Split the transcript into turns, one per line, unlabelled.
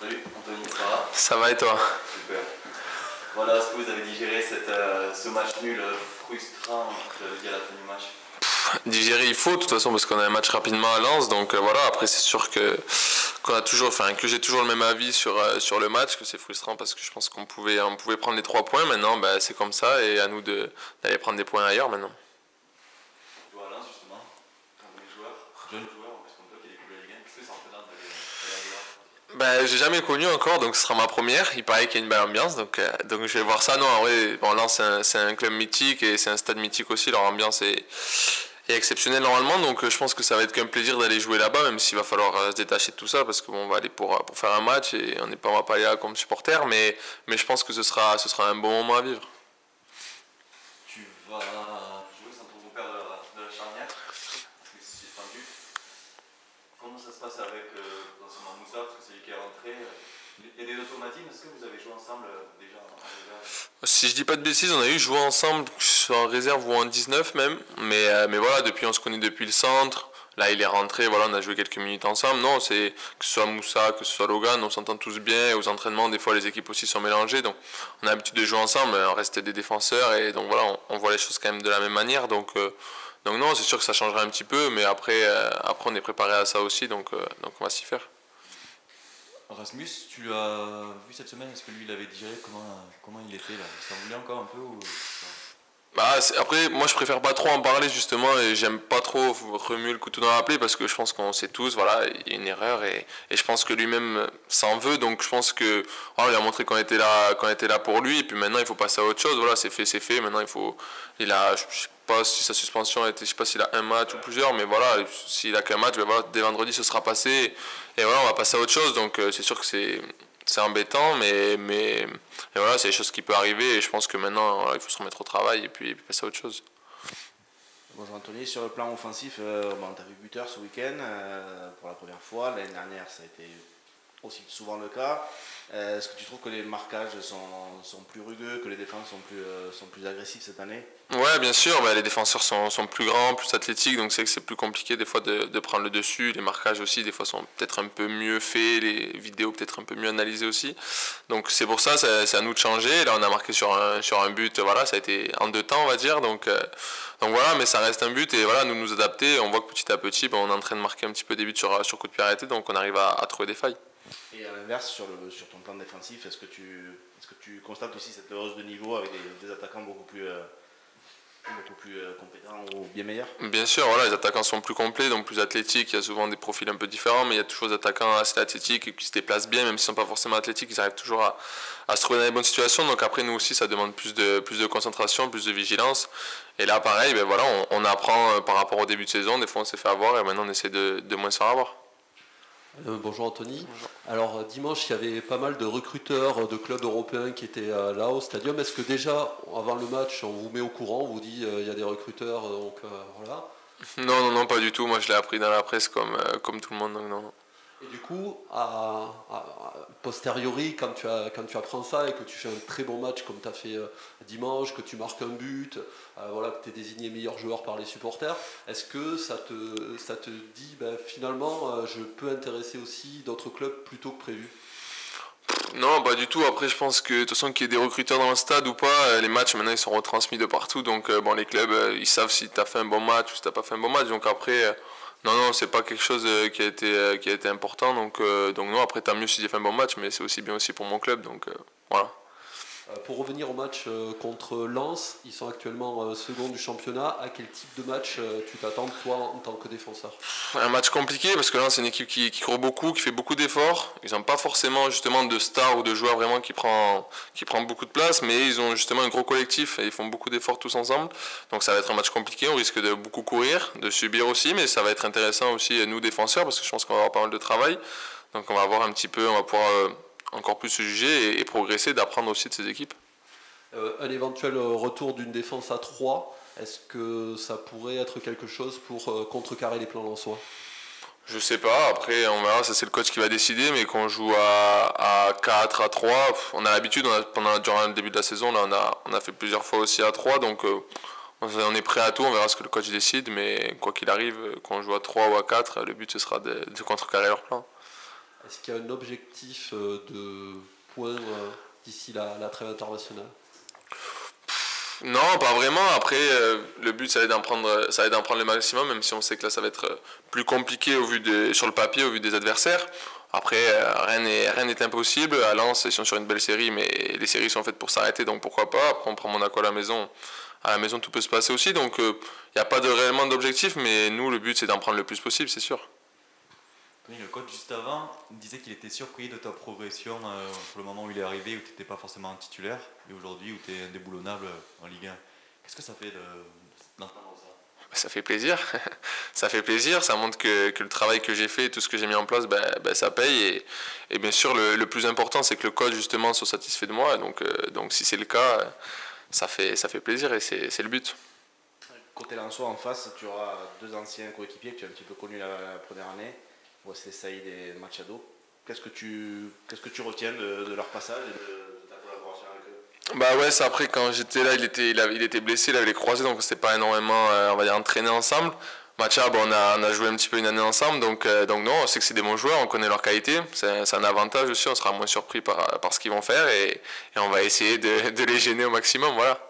Salut Anthony, ça va?
Ça va et toi?
Super. Voilà, est-ce que vous avez digéré ce match nul frustrant à la fin du match?
Digérer il faut de toute façon parce qu'on a un match rapidement à Lens, donc voilà. Après c'est sûr que qu'on a toujours, enfin que j'ai toujours le même avis sur le match, que c'est frustrant parce que je pense qu'on pouvait prendre les 3 points. Maintenant bah, c'est comme ça et à nous d'aller prendre des points ailleurs maintenant.
Tu vois, à Lens justement, un jeune joueur, en plus comme toi qui a découvert la Ligue 1, qu'est-ce que ça représente d'aller à voir?
Bah, j'ai jamais connu encore, donc ce sera ma première. Il paraît qu'il y a une belle ambiance, donc je vais voir ça. Non, en vrai, bon, Lens c'est un club mythique et c'est un stade mythique aussi. Leur ambiance est exceptionnelle normalement, donc je pense que ça va être qu'un plaisir d'aller jouer là-bas, même s'il va falloir se détacher de tout ça, parce que bon, on va aller pour faire un match et on va pas aller là comme supporter, mais je pense que ce sera un bon moment à vivre.
Tu vas jouer sans ton repère de la charnière, parce que c'est suspendu. Comment ça se passe avec potentiellement Moussa, parce que c'est lui qui est rentré? Il y a des automatismes, est-ce que vous avez joué ensemble déjà en réserve?
Si je dis pas de bêtises, on a eu joué ensemble, que ce soit en réserve ou en 19 même. Mais voilà, on se connaît depuis le centre. Là, il est rentré, voilà, on a joué quelques minutes ensemble. Non, c'est que ce soit Moussa, que ce soit Logan, on s'entend tous bien. Et aux entraînements, des fois, les équipes aussi sont mélangées. Donc, on a l'habitude de jouer ensemble. On reste des défenseurs et donc voilà, on voit les choses quand même de la même manière. Donc non, c'est sûr que ça changera un petit peu, mais après on est préparé à ça aussi, donc on va s'y faire.
Rasmus, tu l'as vu cette semaine, est-ce que lui il avait digéré comment il était là? Ça en voulait encore un peu ou...
Bah, après, moi je préfère pas trop en parler justement et j'aime pas trop remuer le couteau dans la plaie parce que je pense qu'on sait tous, voilà, il y a une erreur et je pense que lui-même s'en veut donc je pense que voilà, il a montré qu'on était là pour lui et puis maintenant il faut passer à autre chose, voilà, c'est fait, maintenant je sais pas si sa suspension a été, je sais pas s'il a un match ou plusieurs, mais voilà, s'il a qu'un match, ben voilà, dès vendredi ce sera passé et voilà, on va passer à autre chose donc c'est sûr que c'est embêtant, mais voilà, c'est des choses qui peuvent arriver et je pense que maintenant voilà, il faut se remettre au travail et puis passer à autre chose.
Bonjour Anthony, sur le plan offensif, tu as vu buteur ce week-end pour la première fois. L'année dernière, ça a été aussi souvent le cas. Est-ce que tu trouves que les marquages sont plus rugueux, que les défenses sont plus agressives cette année?
Ouais, bien sûr, bah, les défenseurs sont plus grands, plus athlétiques, donc c'est que c'est plus compliqué des fois de prendre le dessus. Les marquages aussi, des fois, sont peut-être un peu mieux faits, les vidéos peut-être un peu mieux analysées aussi. Donc c'est pour ça, c'est à nous de changer. Là, on a marqué sur un but, voilà, ça a été en 2 temps, on va dire. Donc voilà, mais ça reste un but et voilà, nous adapter. On voit que petit à petit, bah, on est en train de marquer un petit peu des buts sur coup de pied arrêté, donc on arrive à trouver des failles.
Et à l'inverse, sur ton plan défensif, est-ce que tu constates aussi cette hausse de niveau avec des attaquants beaucoup plus compétents ou bien meilleurs?
Bien sûr, voilà, les attaquants sont plus complets, donc plus athlétiques. Il y a souvent des profils un peu différents, mais il y a toujours des attaquants assez athlétiques et qui se déplacent bien, même s'ils ne sont pas forcément athlétiques, ils arrivent toujours à se trouver dans les bonnes situations. Donc après, nous aussi, ça demande plus de concentration, plus de vigilance. Et là, pareil, ben voilà, on apprend par rapport au début de saison. Des fois, on s'est fait avoir et maintenant, on essaie de moins se faire avoir.
Bonjour Anthony.
Bonjour.
Alors dimanche, il y avait pas mal de recruteurs de clubs européens qui étaient là au stadium. Est-ce que déjà, avant le match, on vous met au courant, on vous dit il y a des recruteurs, donc voilà.
Non, non, non, pas du tout. Moi, je l'ai appris dans la presse comme tout le monde, donc non, non.
Et du coup, posteriori, quand tu apprends ça et que tu fais un très bon match comme tu as fait dimanche, que tu marques un but, voilà, que tu es désigné meilleur joueur par les supporters, est-ce que ça te dit ben, finalement je peux intéresser aussi d'autres clubs plutôt que prévu?
Non, pas du tout. Après, je pense que de toute façon, qu'il y ait des recruteurs dans le stade ou pas, les matchs maintenant ils sont retransmis de partout. Donc, bon, les clubs ils savent si tu as fait un bon match ou si tu n'as pas fait un bon match. Donc, après, non, non, c'est pas quelque chose qui a été important. Donc non, après, tant mieux si j'ai fait un bon match, mais c'est aussi bien aussi pour mon club. Donc, voilà.
Pour revenir au match contre Lens, ils sont actuellement second du championnat. À quel type de match tu t'attends toi en tant que défenseur?
Un match compliqué parce que là c'est une équipe qui court beaucoup, qui fait beaucoup d'efforts. Ils n'ont pas forcément justement de stars ou de joueurs vraiment qui prend beaucoup de place, mais ils ont justement un gros collectif et ils font beaucoup d'efforts tous ensemble. Donc ça va être un match compliqué, on risque de beaucoup courir, de subir aussi, mais ça va être intéressant aussi nous défenseurs parce que je pense qu'on va avoir pas mal de travail. Donc on va voir un petit peu, on va pouvoir encore plus se juger et progresser, d'apprendre aussi de ces équipes.
Un éventuel retour d'une défense à 3, est-ce que ça pourrait être quelque chose pour contrecarrer les plans lensois?
Je sais pas, après on verra, ça c'est le coach qui va décider, mais quand on joue à 4, à 3, on a l'habitude, durant le début de la saison, là, on a fait plusieurs fois aussi à 3, donc on est prêt à tout, on verra ce que le coach décide, mais quoi qu'il arrive, quand on joue à 3 ou à 4, le but ce sera de contrecarrer leur plan.
Est-ce qu'il y a un objectif de points d'ici la trêve internationale?
Non, pas vraiment. Après, le but, ça va être d'en prendre le maximum, même si on sait que là, ça va être plus compliqué sur le papier, au vu des adversaires. Après, rien n'est impossible. À Lens, ils sont sur une belle série, mais les séries sont faites pour s'arrêter, donc pourquoi pas. Après, on prend Monaco à la maison. À la maison, tout peut se passer aussi. Donc, il n'y a pas réellement d'objectif, mais nous, le but, c'est d'en prendre le plus possible, c'est sûr.
Oui, le coach juste avant disait qu'il était surpris de ta progression pour le moment où il est arrivé, où tu n'étais pas forcément un titulaire, et aujourd'hui où tu es indéboulonnable en Ligue 1. Qu'est-ce que ça fait d'entendre ça?
Ça fait plaisir. Ça fait plaisir. Ça montre que le travail que j'ai fait, tout ce que j'ai mis en place, ça paye. Et bien sûr, le plus important, c'est que le coach, justement, soit satisfait de moi. Donc si c'est le cas, ça fait plaisir et c'est le but.
Côté Lensois en face, tu auras deux anciens coéquipiers que tu as un petit peu connus la première année. Wesley Saïd et Machado. Qu'est-ce que tu retiens de leur passage et de ta collaboration avec eux?
Bah ouais, c'est après quand j'étais là, il était blessé, il avait les croisés, donc c'était pas énormément, on va dire, entraîné ensemble. Machado, on a joué un petit peu une année ensemble, donc non, on sait que c'est des bons joueurs, on connaît leur qualité, c'est un avantage aussi, on sera moins surpris par ce qu'ils vont faire et on va essayer de les gêner au maximum, voilà.